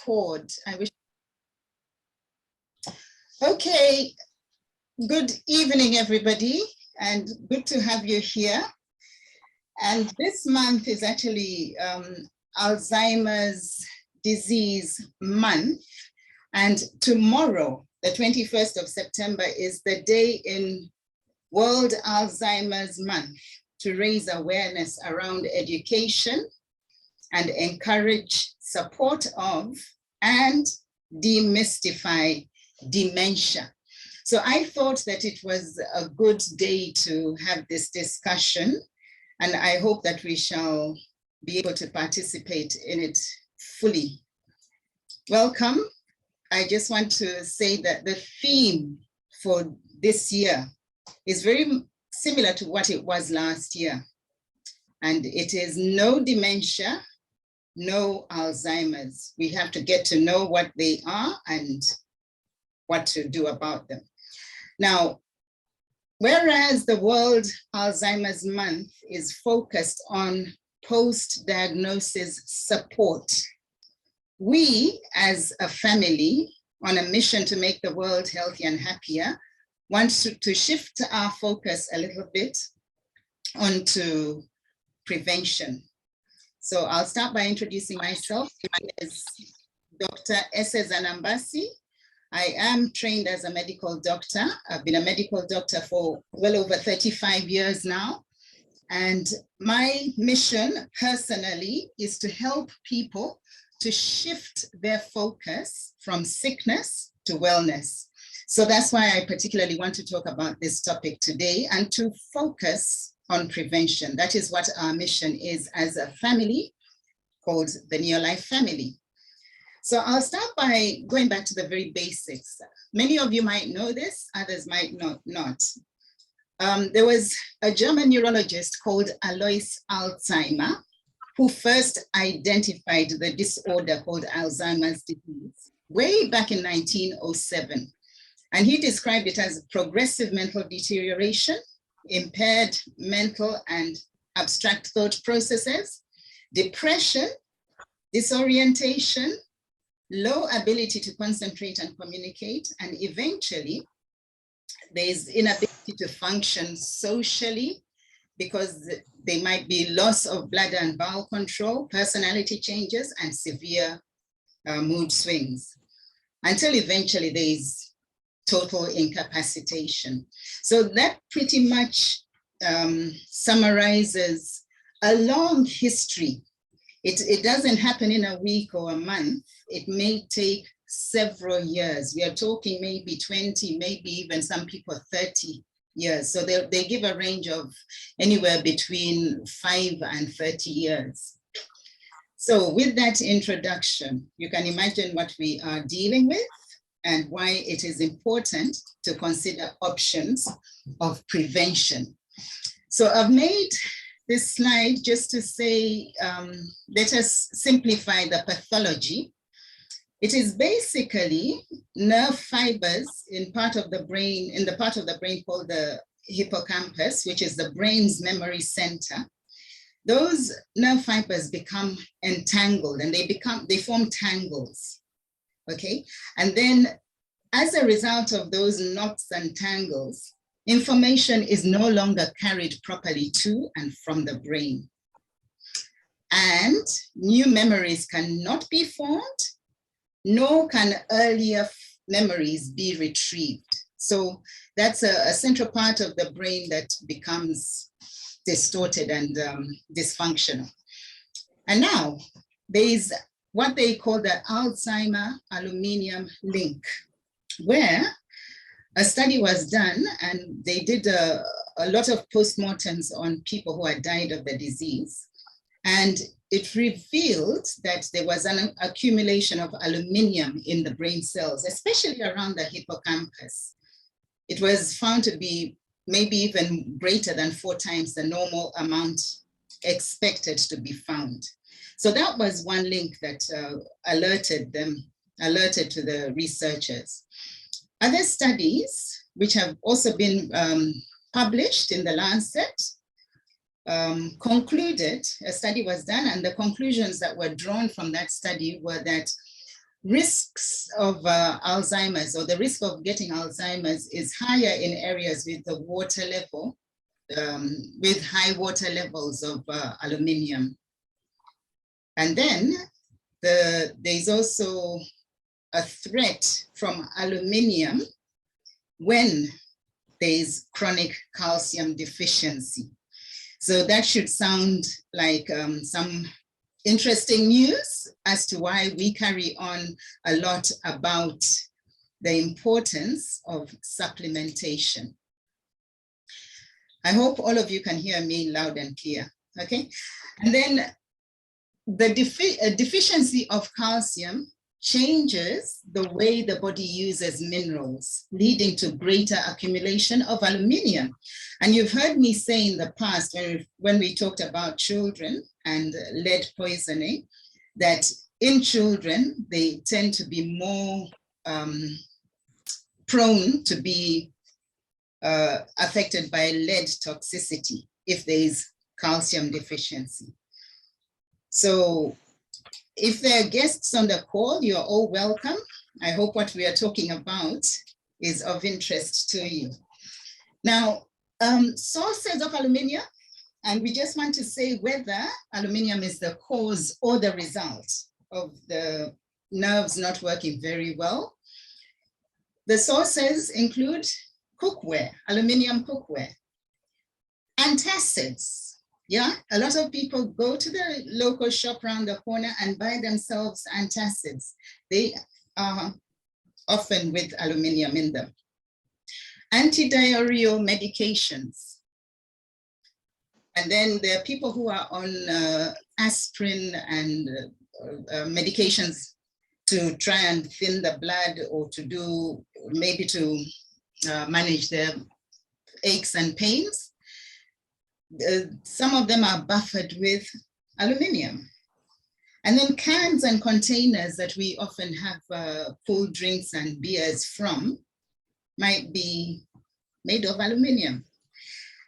record. I wish. Okay, good evening, everybody, and good to have you here. And this month is actually Alzheimer's disease month. And tomorrow, the 21st of September, is the day in World Alzheimer's Month to raise awareness around education and encourage support of and demystify dementia. So I thought that it was a good day to have this discussion, and I hope that we shall be able to participate in it fully. Welcome. I just want to say that the theme for this year is very similar to what it was last year. And it is no dementia, no Alzheimer's. We have to get to know what they are and what to do about them. Now, whereas the World Alzheimer's Month is focused on post-diagnosis support, we as a family on a mission to make the world healthier and happier want to shift our focus a little bit onto prevention. So I'll start by introducing myself. My name is Dr. Ese Zanambasi. I am trained as a medical doctor. I've been a medical doctor for well over 35 years now. And my mission personally is to help people to shift their focus from sickness to wellness. So that's why I particularly want to talk about this topic today and to focus on prevention. That is what our mission is as a family called the Neolife Family. So I'll start by going back to the very basics. Many of you might know this, others might not. There was a German neurologist called Alois Alzheimer who first identified the disorder called Alzheimer's disease way back in 1907. And he described it as progressive mental deterioration, impaired mental and abstract thought processes, depression, disorientation, low ability to concentrate and communicate, and eventually there's inability to function socially because they might be loss of bladder and bowel control, personality changes, and severe mood swings, until eventually there's total incapacitation. So that pretty much summarizes a long history. It doesn't happen in a week or a month. It may take several years. We are talking maybe 20, maybe even some people 30 years. So they give a range of anywhere between 5 and 30 years. So with that introduction, you can imagine what we are dealing with and why it is important to consider options of prevention. So I've made this slide just to say, let us simplify the pathology. It is basically nerve fibers in the part of the brain called the hippocampus, which is the brain's memory center. Those nerve fibers become entangled and they form tangles. Okay, and then as a result of those knots and tangles, information is no longer carried properly to and from the brain. And new memories cannot be formed, nor can earlier memories be retrieved. So that's a central part of the brain that becomes distorted and dysfunctional. And now there's what they call the Alzheimer aluminum link, where a study was done and they did a lot of postmortems on people who had died of the disease. And it revealed that there was an accumulation of aluminum in the brain cells, especially around the hippocampus. It was found to be maybe even greater than 4 times the normal amount expected to be found. So that was one link that alerted to the researchers. Other studies, which have also been published in the Lancet, concluded, a study was done, and the conclusions that were drawn from that study were that risks of Alzheimer's, or the risk of getting Alzheimer's, is higher in areas with the water level, with high water levels of aluminium. And then there's also a threat from aluminium when there's chronic calcium deficiency. So that should sound like some interesting news as to why we carry on a lot about the importance of supplementation. I hope all of you can hear me loud and clear, okay? And then the deficiency of calcium changes the way the body uses minerals, leading to greater accumulation of aluminium. And you've heard me say in the past, when we talked about children and lead poisoning, that in children, they tend to be more prone to be affected by lead toxicity if there is calcium deficiency. So if there are guests on the call, you're all welcome. I hope what we are talking about is of interest to you. Now, sources of aluminium, and we just want to say whether aluminium is the cause or the result of the nerves not working very well. The sources include cookware, aluminium cookware, antacids. Yeah, a lot of people go to the local shop around the corner and buy themselves antacids. They are often with aluminium in them. Antidiarrheal medications. And then there are people who are on aspirin and medications to try and thin the blood, or to do, maybe to manage their aches and pains. Some of them are buffered with aluminium. And then cans and containers that we often have cool drinks and beers from might be made of aluminium.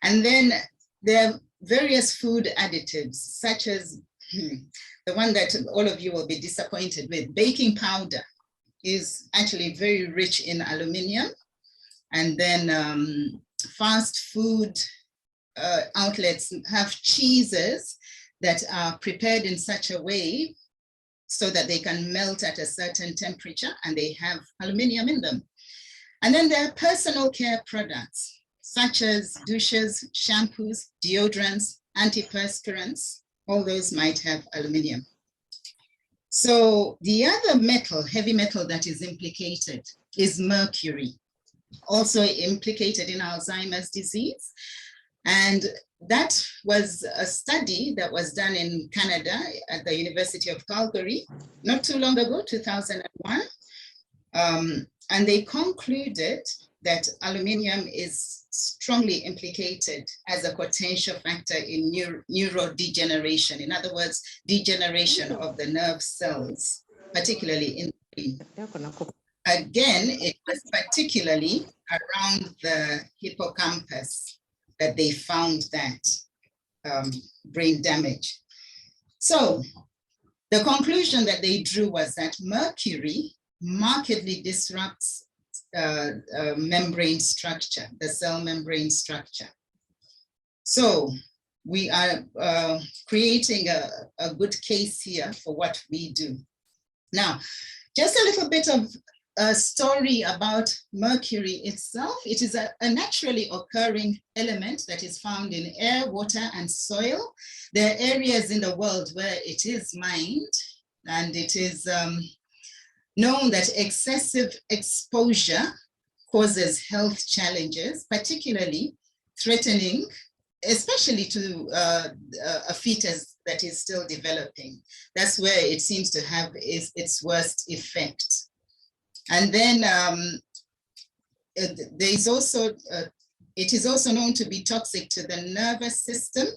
And then there are various food additives, such as the one that all of you will be disappointed with. Baking powder is actually very rich in aluminium. And then fast food outlets have cheeses that are prepared in such a way so that they can melt at a certain temperature, and they have aluminium in them. And then there are personal care products, such as douches, shampoos, deodorants, antiperspirants. All those might have aluminium. So the other metal, heavy metal, that is implicated is mercury, also implicated in Alzheimer's disease. And that was a study that was done in Canada at the University of Calgary not too long ago, 2001. And they concluded that aluminium is strongly implicated as a potential factor in neurodegeneration. In other words, degeneration of the nerve cells, particularly in the brain. Again, it was particularly around the hippocampus that they found that brain damage. So the conclusion that they drew was that mercury markedly disrupts membrane structure, the cell membrane structure. So we are creating a good case here for what we do. Now, just a little bit of a story about mercury itself. It is a naturally occurring element that is found in air, water, and soil. There are areas in the world where it is mined, and it is known that excessive exposure causes health challenges, particularly threatening, especially to a fetus that is still developing. That's where it seems to have its worst effect. And then there is also, it is also known to be toxic to the nervous system.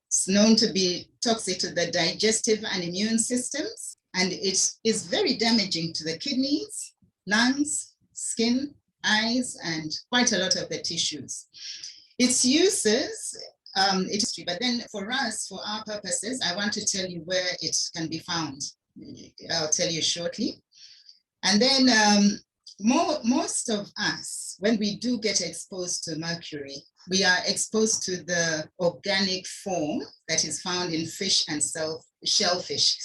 It's known to be toxic to the digestive and immune systems, and it is very damaging to the kidneys, lungs, skin, eyes, and quite a lot of the tissues. Its uses, but then for us, for our purposes, I want to tell you where it can be found. I'll tell you shortly. And then most of us, when we do get exposed to mercury, we are exposed to the organic form that is found in fish and shellfish,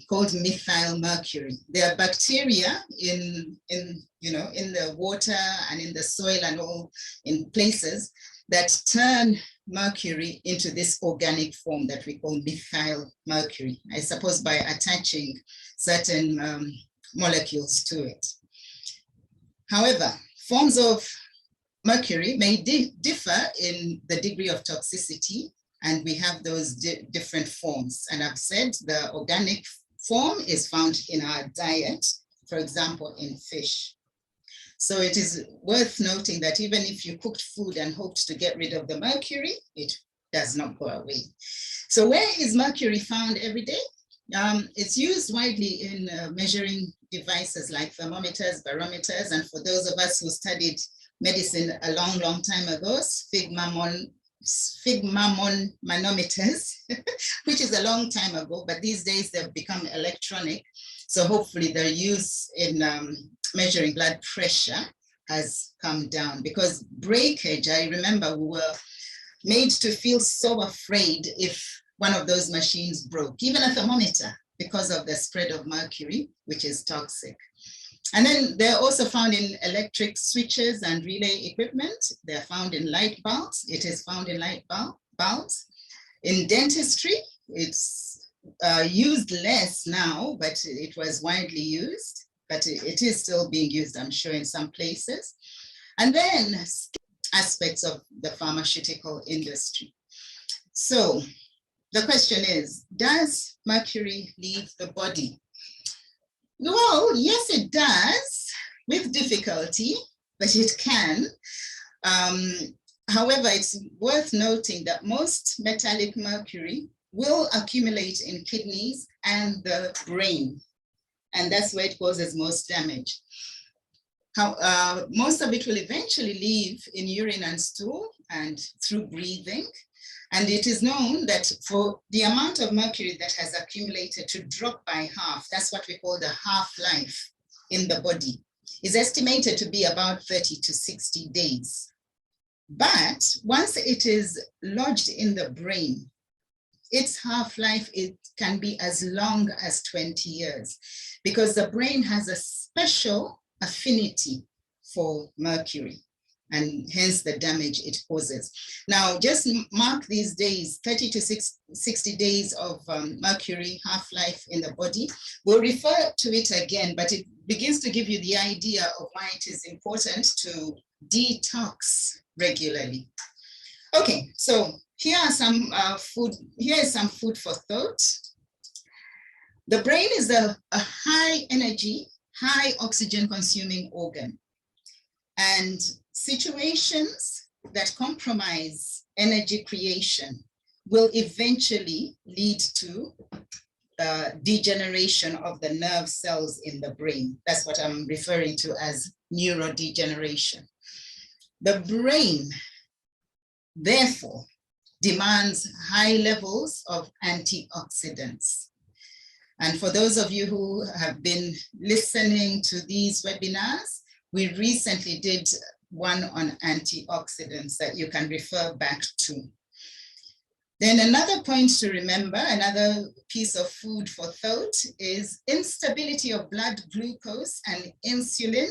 called methyl mercury. There are bacteria in the water and in the soil and all in places that turn mercury into this organic form that we call methyl mercury, I suppose by attaching certain molecules to it. However, forms of mercury may differ in the degree of toxicity, and we have those different forms. And I've said the organic form is found in our diet, for example, in fish. So it is worth noting that even if you cooked food and hoped to get rid of the mercury, it does not go away. So where is mercury found every day? It's used widely in measuring devices like thermometers, barometers, and for those of us who studied medicine a long, long time ago, sphygmomanometers, which is a long time ago, but these days they've become electronic. So hopefully their use in measuring blood pressure has come down, because breakage, I remember we were made to feel so afraid if one of those machines broke, even a thermometer, because of the spread of mercury, which is toxic. And then they're also found in electric switches and relay equipment. They're found in light bulbs. It is found in light bulbs. In dentistry, it's used less now, but it was widely used, but it is still being used, I'm sure, in some places. And then aspects of the pharmaceutical industry. So the question is, does mercury leave the body? Well, yes, it does, with difficulty, but it can. However, it's worth noting that most metallic mercury will accumulate in kidneys and the brain, and that's where it causes most damage. Most of it will eventually leave in urine and stool and through breathing. And it is known that for the amount of mercury that has accumulated to drop by half, that's what we call the half-life in the body, is estimated to be about 30 to 60 days. But once it is lodged in the brain, its half-life, it can be as long as 20 years, because the brain has a special affinity for mercury, and hence the damage it causes. Now, just mark these days, 30 to 60 days of mercury half-life in the body. We'll refer to it again, but it begins to give you the idea of why it is important to detox regularly. Okay, so here is some food for thought. The brain is a high energy, high oxygen consuming organ. And situations that compromise energy creation will eventually lead to degeneration of the nerve cells in the brain. That's what I'm referring to as neurodegeneration. The brain, therefore, demands high levels of antioxidants. And for those of you who have been listening to these webinars, we recently did one on antioxidants that you can refer back to. Then another point to remember, another piece of food for thought, is instability of blood glucose and insulin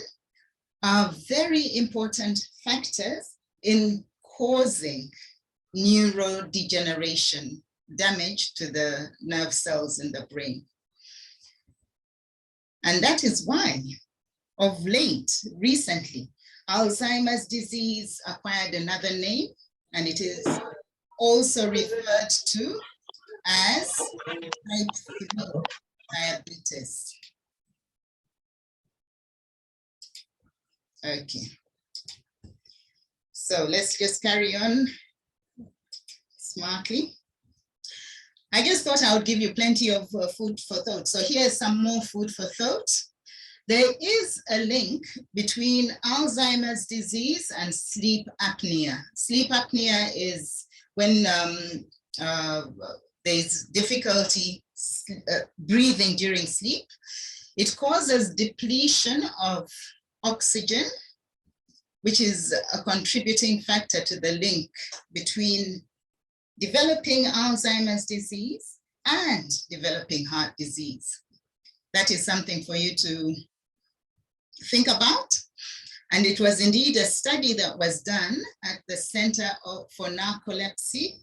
are very important factors in causing neurodegeneration, damage to the nerve cells in the brain. And that is why, of late, recently, Alzheimer's disease acquired another name, and it is also referred to as type 3 diabetes. Okay. So let's just carry on smartly. I just thought I would give you plenty of food for thought. So here's some more food for thought. There is a link between Alzheimer's disease and sleep apnea. Sleep apnea is when there's difficulty breathing during sleep. It causes depletion of oxygen, which is a contributing factor to the link between developing Alzheimer's disease and developing heart disease. That is something for you to think about. And it was indeed a study that was done at the Center for Narcolepsy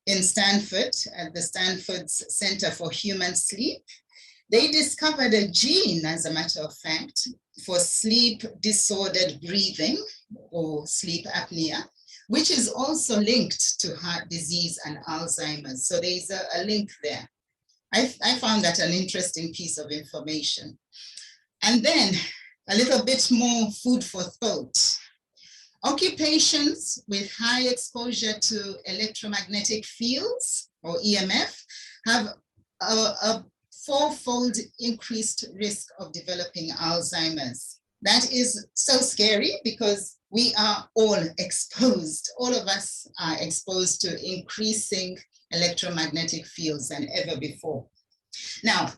in Stanford, at the Stanford's Center for Human Sleep. They discovered a gene, as a matter of fact, for sleep disordered breathing or sleep apnea, which is also linked to heart disease and Alzheimer's. So there's a link there. I found that an interesting piece of information. And then a little bit more food for thought. Occupations with high exposure to electromagnetic fields or EMF have a fourfold increased risk of developing Alzheimer's. That is so scary because we are all exposed. All of us are exposed to increasing electromagnetic fields than ever before. Now,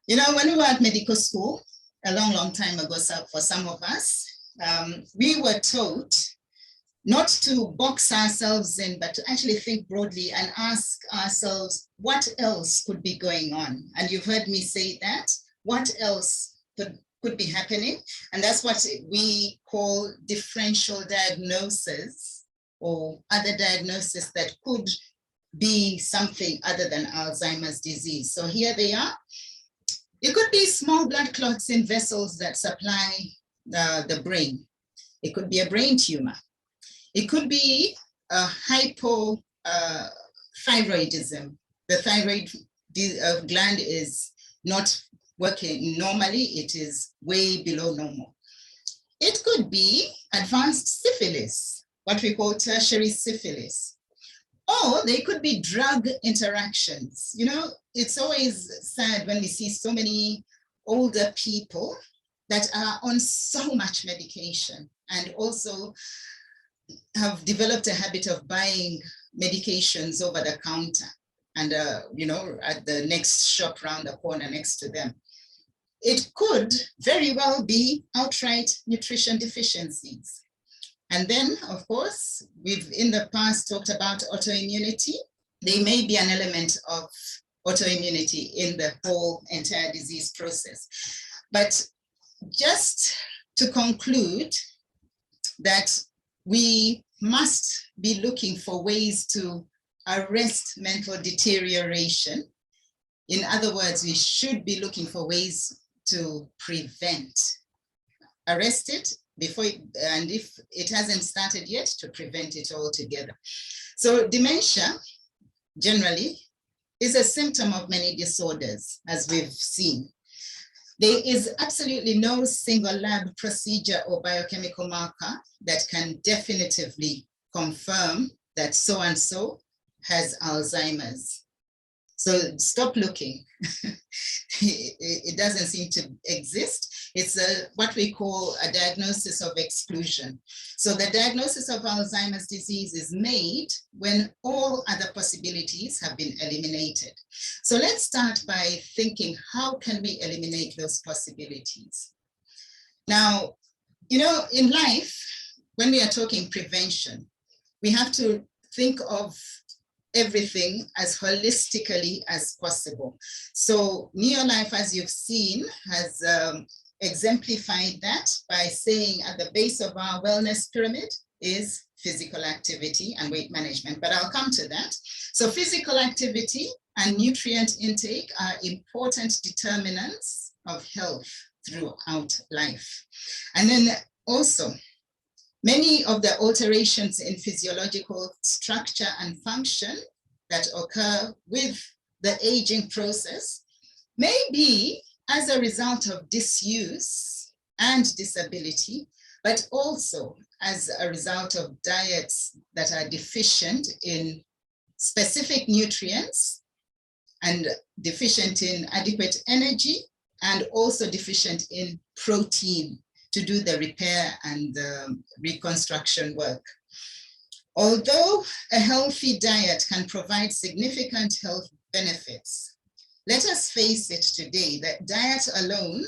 you know, when we were at medical school, a long, long time ago, for some of us, we were taught not to box ourselves in, but to actually think broadly and ask ourselves, what else could be going on? And you've heard me say that. What else could be happening? And that's what we call differential diagnosis, or other diagnosis that could be something other than Alzheimer's disease. So here they are. It could be small blood clots in vessels that supply the brain. It could be a brain tumor. It could be a hypothyroidism. The thyroid gland is not working normally. It is way below normal. It could be advanced syphilis, what we call tertiary syphilis. Or they could be drug interactions. You know, it's always sad when we see so many older people that are on so much medication and also have developed a habit of buying medications over the counter and, you know, at the next shop round the corner next to them. It could very well be outright nutrition deficiencies. And then, of course, we've in the past talked about autoimmunity. There may be an element of autoimmunity in the whole entire disease process. But just to conclude that we must be looking for ways to arrest mental deterioration. In other words, we should be looking for ways to prevent, arrest it before, and if it hasn't started yet, to prevent it altogether. So dementia generally is a symptom of many disorders, as we've seen. There is absolutely no single lab procedure or biochemical marker that can definitively confirm that so-and-so has Alzheimer's. So stop looking. It doesn't seem to exist. It's what we call a diagnosis of exclusion. So the diagnosis of Alzheimer's disease is made when all other possibilities have been eliminated. So let's start by thinking, how can we eliminate those possibilities? Now, you know, in life, when we are talking prevention, we have to think of everything as holistically as possible. So Neolife, as you've seen, has exemplified that by saying at the base of our wellness pyramid is physical activity and weight management, but I'll come to that. So physical activity and nutrient intake are important determinants of health throughout life. And then also, many of the alterations in physiological structure and function that occur with the aging process may be as a result of disuse and disability, but also as a result of diets that are deficient in specific nutrients and deficient in adequate energy, and also deficient in protein to do the repair and the reconstruction work. Although a healthy diet can provide significant health benefits, let us face it today that diet alone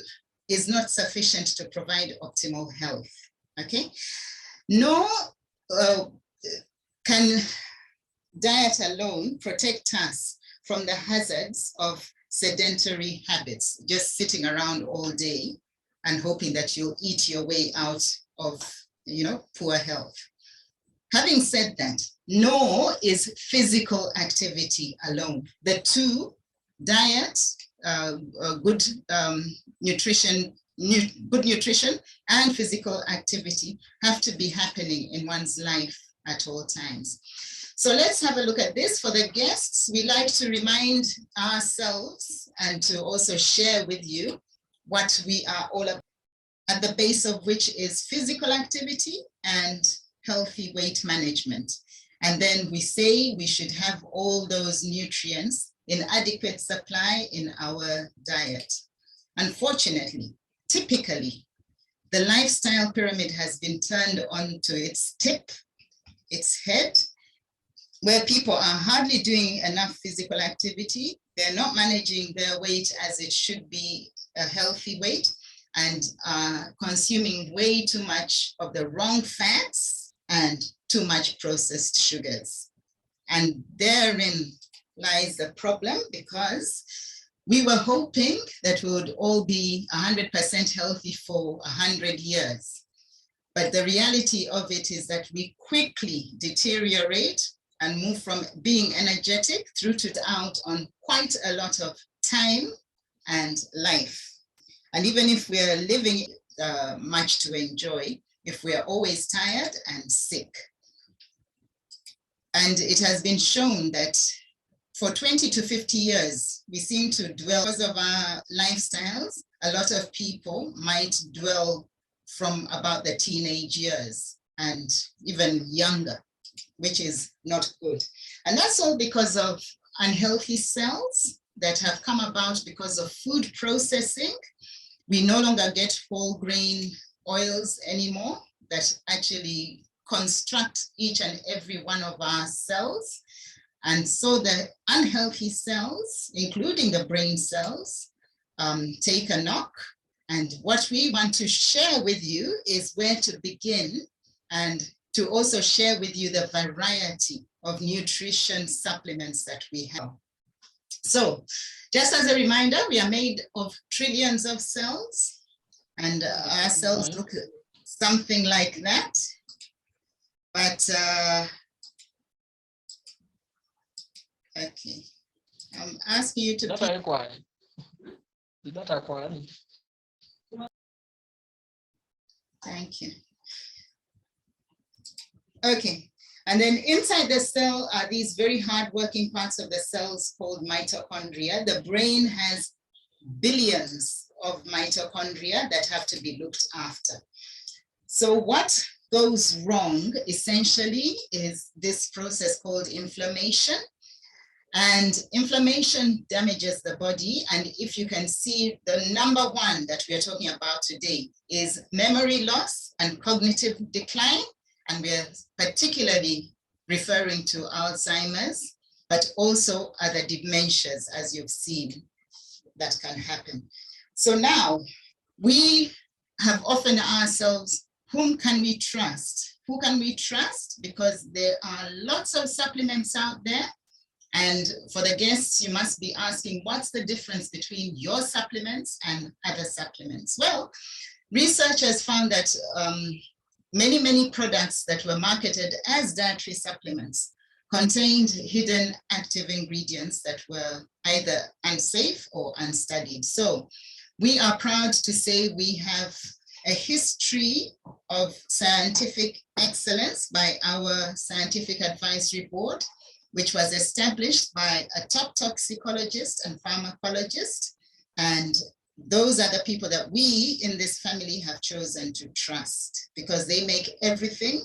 is not sufficient to provide optimal health, okay? Nor can diet alone protect us from the hazards of sedentary habits, just sitting around all day and hoping that you'll eat your way out of, poor health. Having said that, nor is physical activity alone. The two, diet, good nutrition and physical activity have to be happening in one's life at all times. So let's have a look at this. For the guests, we like to remind ourselves and to also share with you what we are all about, at the base of which is physical activity and healthy weight management. And then we say we should have all those nutrients in adequate supply in our diet. Unfortunately, typically, the lifestyle pyramid has been turned onto its tip, its head, where people are hardly doing enough physical activity. They're not managing their weight as it should be a healthy weight, and are consuming way too much of the wrong fats and too much processed sugars. And therein lies the problem, because we were hoping that we would all be 100% healthy for 100 years. But the reality of it is that we quickly deteriorate and move from being energetic through to out on quite a lot of time and life. And even if we are living much to enjoy, if we are always tired and sick. And it has been shown that for 20 to 50 years, we seem to dwell, because of our lifestyles, a lot of people might dwell from about the teenage years and even younger, which is not good. And that's all because of unhealthy cells that have come about because of food processing. We no longer get whole grain oils anymore that actually construct each and every one of our cells. And so the unhealthy cells, including the brain cells, take a knock. And what we want to share with you is where to begin, and to also share with you the variety of nutrition supplements that we have. So just as a reminder, we are made of trillions of cells, and our cells look something like that. But, okay, I'm asking you to... Thank you. Okay, and then inside the cell are these very hard-working parts of the cells called mitochondria. The brain has billions of mitochondria that have to be looked after. So what goes wrong essentially is this process called inflammation. And inflammation damages the body. And if you can see, the number one that we are talking about today is memory loss and cognitive decline. And we're particularly referring to Alzheimer's, but also other dementias, as you've seen, that can happen. So now we have often asked ourselves, whom can we trust? Who can we trust? Because there are lots of supplements out there. And for the guests, you must be asking, what's the difference between your supplements and other supplements? Well, research has found that many products that were marketed as dietary supplements contained hidden active ingredients that were either unsafe or unstudied. So we are proud to say we have a history of scientific excellence by our Scientific Advisory Board, which was established by a top toxicologist and pharmacologist. And those are the people that we in this family have chosen to trust, because they make everything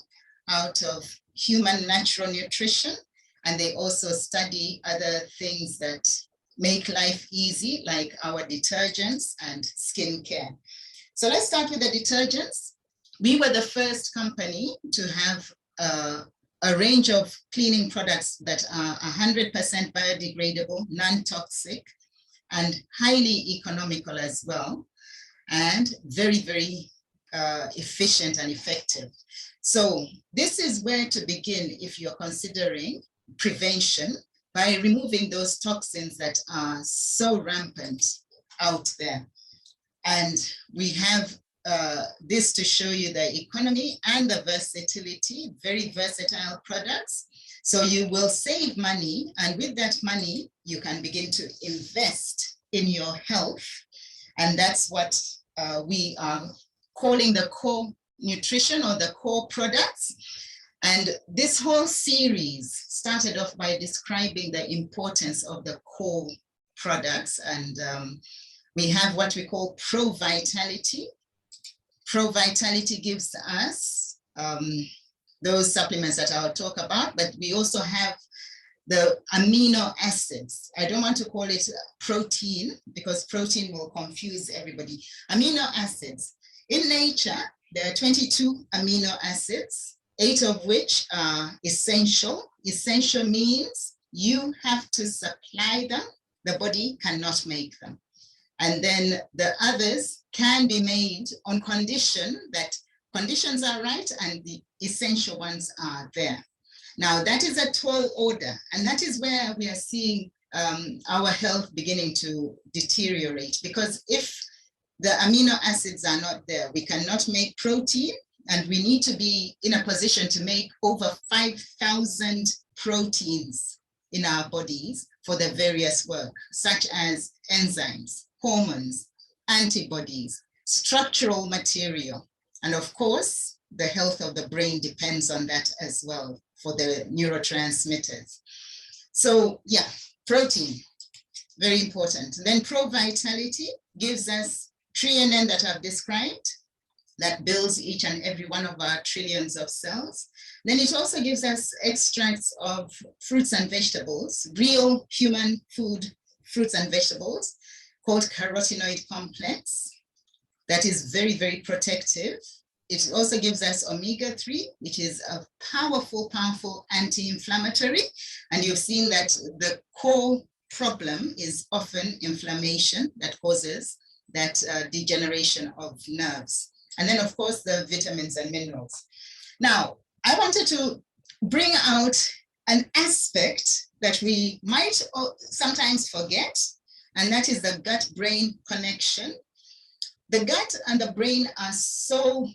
out of human natural nutrition. And they also study other things that make life easy, like our detergents and skincare. So let's start with the detergents. We were the first company to have a range of cleaning products that are 100% biodegradable, non-toxic, and highly economical as well, and very, very efficient and effective. So this is where to begin if you're considering prevention, by removing those toxins that are so rampant out there. And we have this to show you the economy and the versatility, very versatile products. So you will save money, and with that money, you can begin to invest in your health. And that's what we are calling the core nutrition or the core products. And this whole series started off by describing the importance of the core products. And we have what we call Pro Vitality. Pro Vitality gives us those supplements that I'll talk about, but we also have the amino acids. I don't want to call it protein because protein will confuse everybody. Amino acids. In nature, there are 22 amino acids, 8 of which are essential. Essential means you have to supply them. The body cannot make them. And then the others can be made on condition that conditions are right and the essential ones are there. Now, that is a tall order, and that is where we are seeing our health beginning to deteriorate, because if the amino acids are not there, we cannot make protein, and we need to be in a position to make over 5,000 proteins in our bodies for the various work, such as enzymes, hormones, antibodies, structural material, and of course, the health of the brain depends on that as well for the neurotransmitters. So yeah, protein, very important. Then Pro Vitality gives us threonine that I've described, that builds each and every one of our trillions of cells. Then it also gives us extracts of fruits and vegetables, real human food, fruits and vegetables, called carotenoid complex, that is very, very protective. It also gives us omega-3, which is a powerful, powerful anti-inflammatory. And you've seen that the core problem is often inflammation that causes that degeneration of nerves. And then, of course, the vitamins and minerals. Now, I wanted to bring out an aspect that we might sometimes forget, and that is the gut-brain connection. The gut and the brain are so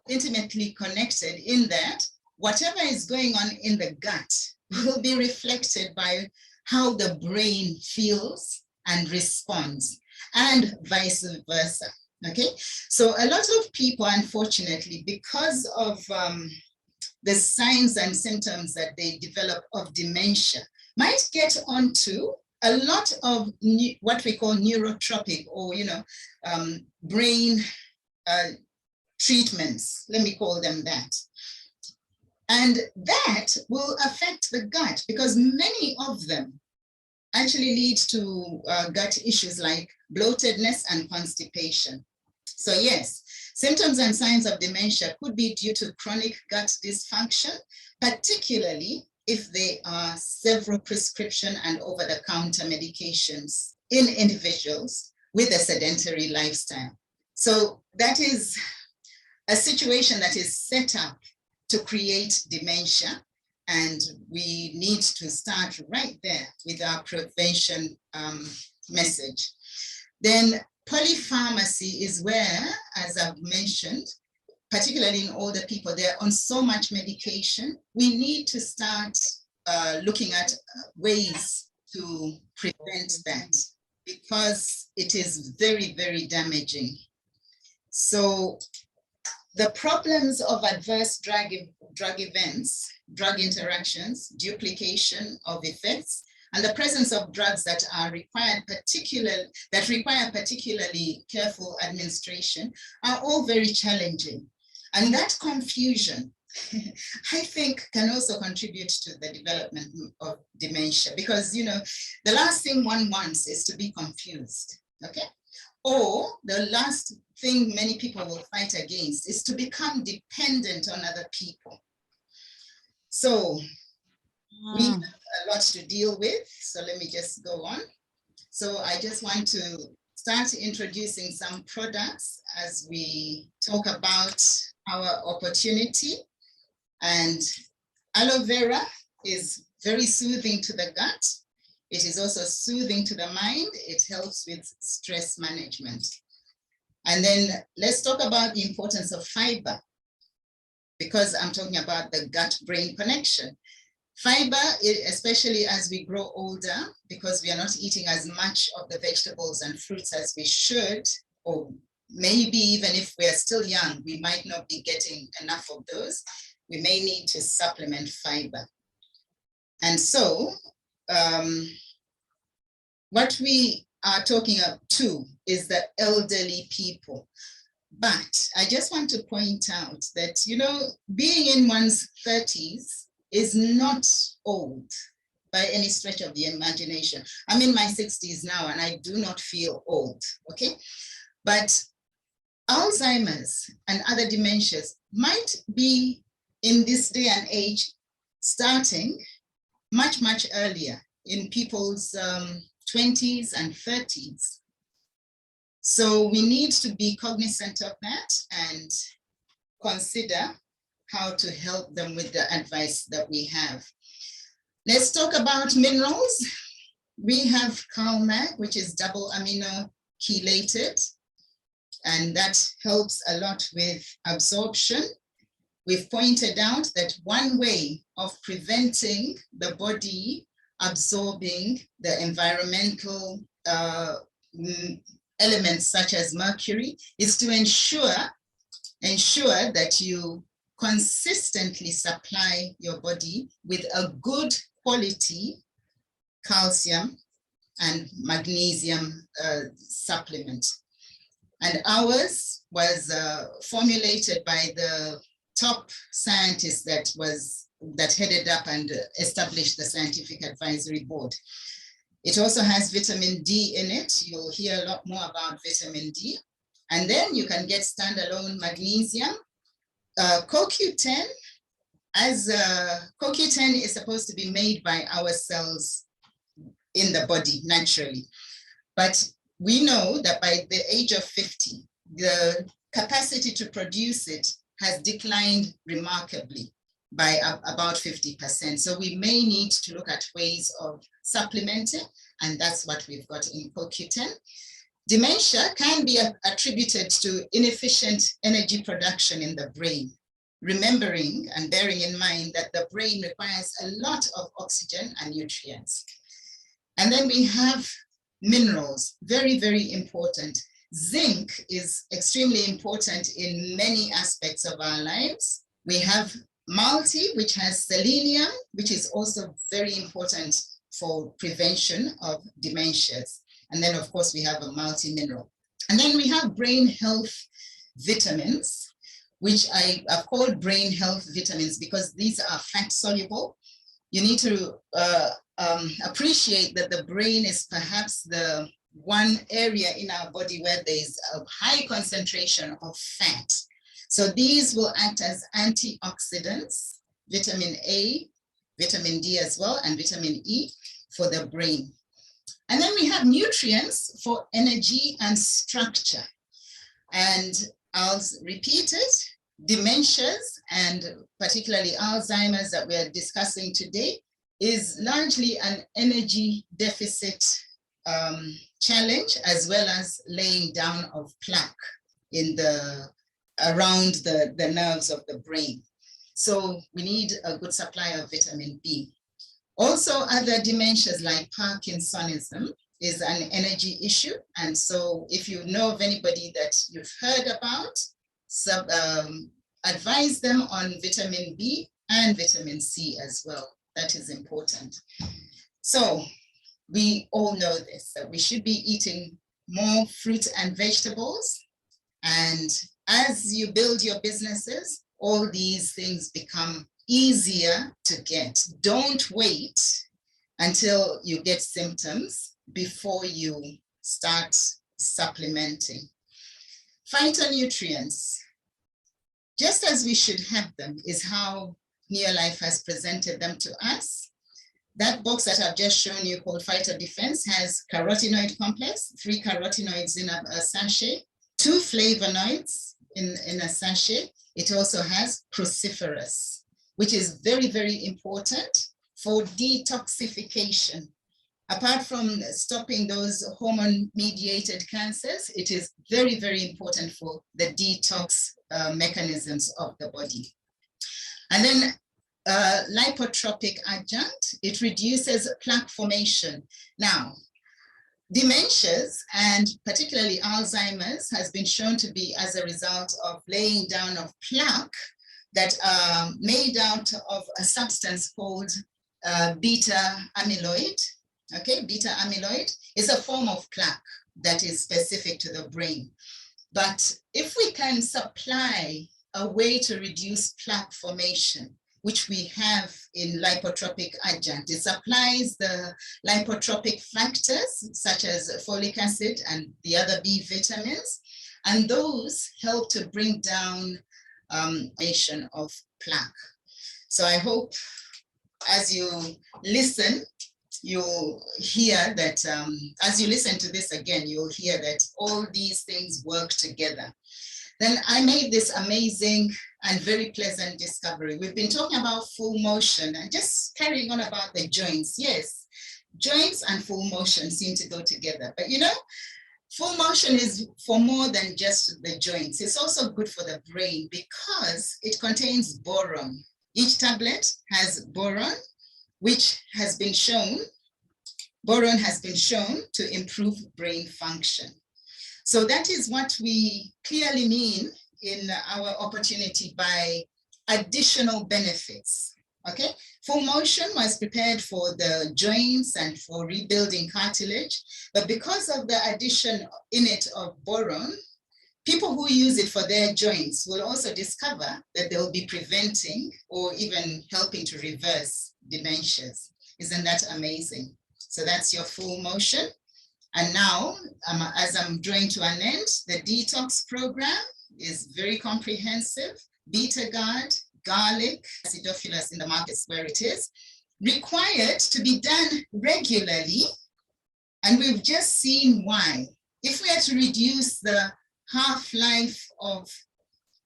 intimately connected in that whatever is going on in the gut will be reflected by how the brain feels and responds, and vice versa. Okay, so a lot of people, unfortunately, because of the signs and symptoms that they develop of dementia, might get onto a lot of what we call neurotropic or brain treatments, let me call them that. And that will affect the gut, because many of them actually lead to gut issues like bloatedness and constipation. So yes, symptoms and signs of dementia could be due to chronic gut dysfunction, particularly if they are several prescription and over-the-counter medications in individuals with a sedentary lifestyle. So that is a situation that is set up to create dementia, and we need to start right there with our prevention message. Then polypharmacy is where, as I've mentioned, particularly in older people, they're on so much medication. We need to start looking at ways to prevent that, because it is very, very damaging. So the problems of adverse drug events, drug interactions, duplication of effects, and the presence of drugs that require particularly careful administration are all very challenging. And that confusion, I think, can also contribute to the development of dementia, because, the last thing one wants is to be confused, okay? Or the last thing many people will fight against is to become dependent on other people. So we have a lot to deal with. So let me just go on. So I just want to start introducing some products as we talk about our opportunity. And aloe vera is very soothing to the gut. It is also soothing to the mind. It helps with stress management. And then let's talk about the importance of fiber, because I'm talking about the gut-brain connection. Fiber, especially as we grow older, because we are not eating as much of the vegetables and fruits as we should, or maybe even if we are still young, we might not be getting enough of those. We may need to supplement fiber. And so what we are talking to is the elderly people. But I just want to point out that, you know, being in one's 30s is not old by any stretch of the imagination. I'm in my 60s now and I do not feel old, okay? But Alzheimer's and other dementias might be in this day and age starting much, much earlier in people's 20s and 30s. So we need to be cognizant of that and consider how to help them with the advice that we have. Let's talk about minerals. We have CalMag, which is double amino chelated, and that helps a lot with absorption. We've pointed out that one way of preventing the body absorbing the environmental elements such as mercury is to ensure that you consistently supply your body with a good quality calcium and magnesium supplement. And ours was formulated by the top scientist that headed up and established the Scientific Advisory Board. It also has vitamin D in it. You'll hear a lot more about vitamin D. And then you can get standalone magnesium. CoQ10, CoQ10 is supposed to be made by our cells in the body naturally. But we know that by the age of 50, the capacity to produce it has declined remarkably by about 50%. So we may need to look at ways of supplementing, and that's what we've got in CoQ10. Dementia can be attributed to inefficient energy production in the brain, remembering and bearing in mind that the brain requires a lot of oxygen and nutrients. And then we have minerals, very, very important. Zinc is extremely important in many aspects of our lives. We have multi, which has selenium, which is also very important for prevention of dementias. And then, of course, we have a multi-mineral. And then we have brain health vitamins, which I have called brain health vitamins because these are fat soluble. You need to appreciate that the brain is perhaps the one area in our body where there's a high concentration of fat. So these will act as antioxidants, vitamin A, vitamin D as well, and vitamin E for the brain. And then we have nutrients for energy and structure. And I'll repeat it, dementias, and particularly Alzheimer's that we are discussing today, is largely an energy deficit challenge, as well as laying down of plaque in around the nerves of the brain. So we need a good supply of vitamin B. Also, other dementias like Parkinsonism is an energy issue. And so if you know of anybody that you've heard about, advise them on vitamin B and vitamin C as well. That is important. So we all know this, that we should be eating more fruit and vegetables. And as you build your businesses, all these things become easier to get. Don't wait until you get symptoms before you start supplementing. Phytonutrients, just as we should have them, is how Neolife has presented them to us. That box that I've just shown you called Phytodefense has carotenoid complex, 3 carotenoids in a sachet, 2 flavonoids in a sachet. It also has cruciferous, which is very, very important for detoxification. Apart from stopping those hormone-mediated cancers, it is very, very important for the detox mechanisms of the body. And then lipotropic adjunct, it reduces plaque formation. Now, dementias, and particularly Alzheimer's, has been shown to be as a result of laying down of plaque that are made out of a substance called beta amyloid. Okay, beta amyloid is a form of plaque that is specific to the brain. But if we can supply a way to reduce plaque formation, which we have in lipotropic adjunct, it supplies the lipotropic factors such as folic acid and the other B vitamins, and those help to bring down formation of plaque. So I hope as you listen, you'll hear that, as you listen to this again, you'll hear that all these things work together. Then I made this amazing and very pleasant discovery. We've been talking about full motion and just carrying on about the joints. Yes, joints and full motion seem to go together, but you know, full motion is for more than just the joints. It's also good for the brain because it contains boron. Each tablet has boron, which has been shown, boron has been shown to improve brain function. So that is what we clearly mean in our opportunity by additional benefits. Okay, full motion was prepared for the joints and for rebuilding cartilage, but because of the addition in it of boron, people who use it for their joints will also discover that they'll be preventing or even helping to reverse dementias. Isn't that amazing? So that's your full motion. And now, as I'm drawing to an end, the detox program is very comprehensive. Beta guard, garlic, acidophilus in the markets where it is, required to be done regularly. And we've just seen why. If we are to reduce the half-life of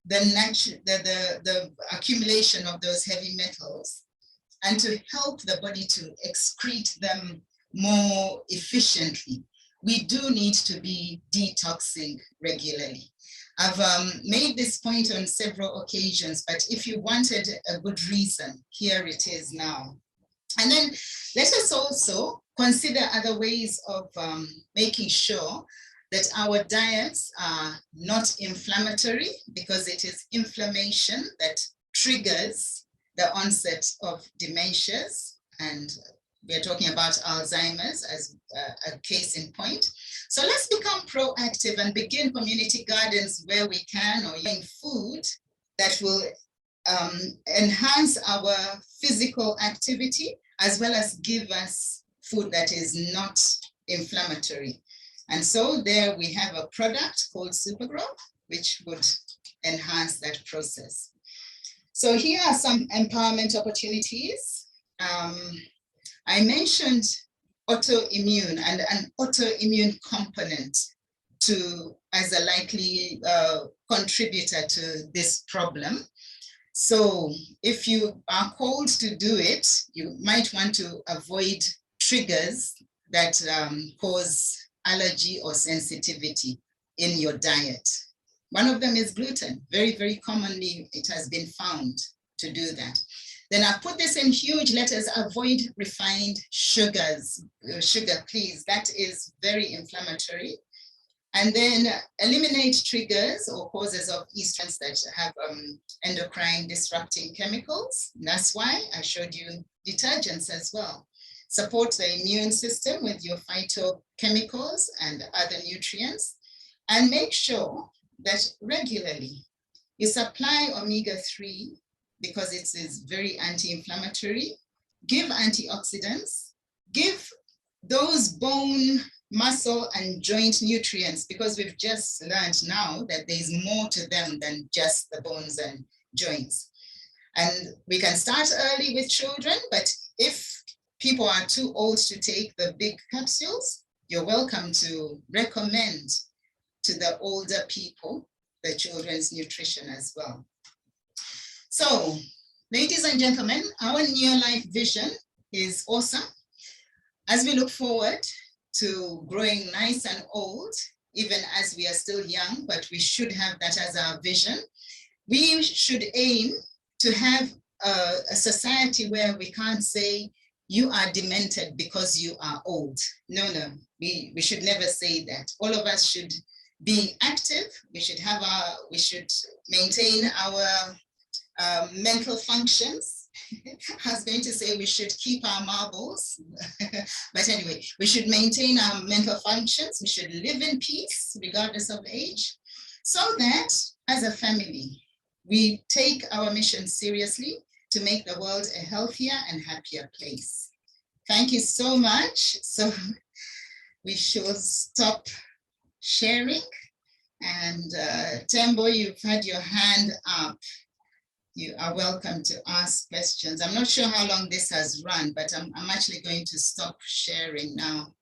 the accumulation of those heavy metals and to help the body to excrete them more efficiently, we do need to be detoxing regularly. I've made this point on several occasions, but if you wanted a good reason, here it is now. And then let us also consider other ways of making sure that our diets are not inflammatory, because it is inflammation that triggers the onset of dementias, and we're talking about Alzheimer's as a case in point. So let's become proactive and begin community gardens where we can, or eating food that will enhance our physical activity, as well as give us food that is not inflammatory. And so there we have a product called Supergrow, which would enhance that process. So here are some empowerment opportunities. I mentioned autoimmune and an autoimmune component as a likely contributor to this problem. So if you are called to do it, you might want to avoid triggers that cause allergy or sensitivity in your diet. One of them is gluten. Very, very commonly, it has been found to do that. Then I put this in huge letters: avoid refined sugars. Sugar, please, that is very inflammatory. And then eliminate triggers or causes of estrogens that have endocrine disrupting chemicals. That's why I showed you detergents as well. Support the immune system with your phytochemicals and other nutrients, and make sure that regularly you supply omega-3 because it is very anti-inflammatory. Give antioxidants, give those bone, muscle, and joint nutrients, because we've just learned now that there's more to them than just the bones and joints. And we can start early with children, but if people are too old to take the big capsules, you're welcome to recommend to the older people the children's nutrition as well. So, ladies and gentlemen, our New Life vision is awesome. As we look forward to growing nice and old, even as we are still young, but we should have that as our vision. We should aim to have a society where we can't say you are demented because you are old. No, we should never say that. All of us should be active. We should maintain our mental functions. I was going to say we should keep our marbles, but anyway, we should maintain our mental functions. We should live in peace, regardless of age, so that as a family, we take our mission seriously to make the world a healthier and happier place. Thank you so much. So we should stop sharing. And Tembo, you've had your hand up. You are welcome to ask questions. I'm not sure how long this has run, but I'm actually going to stop sharing now.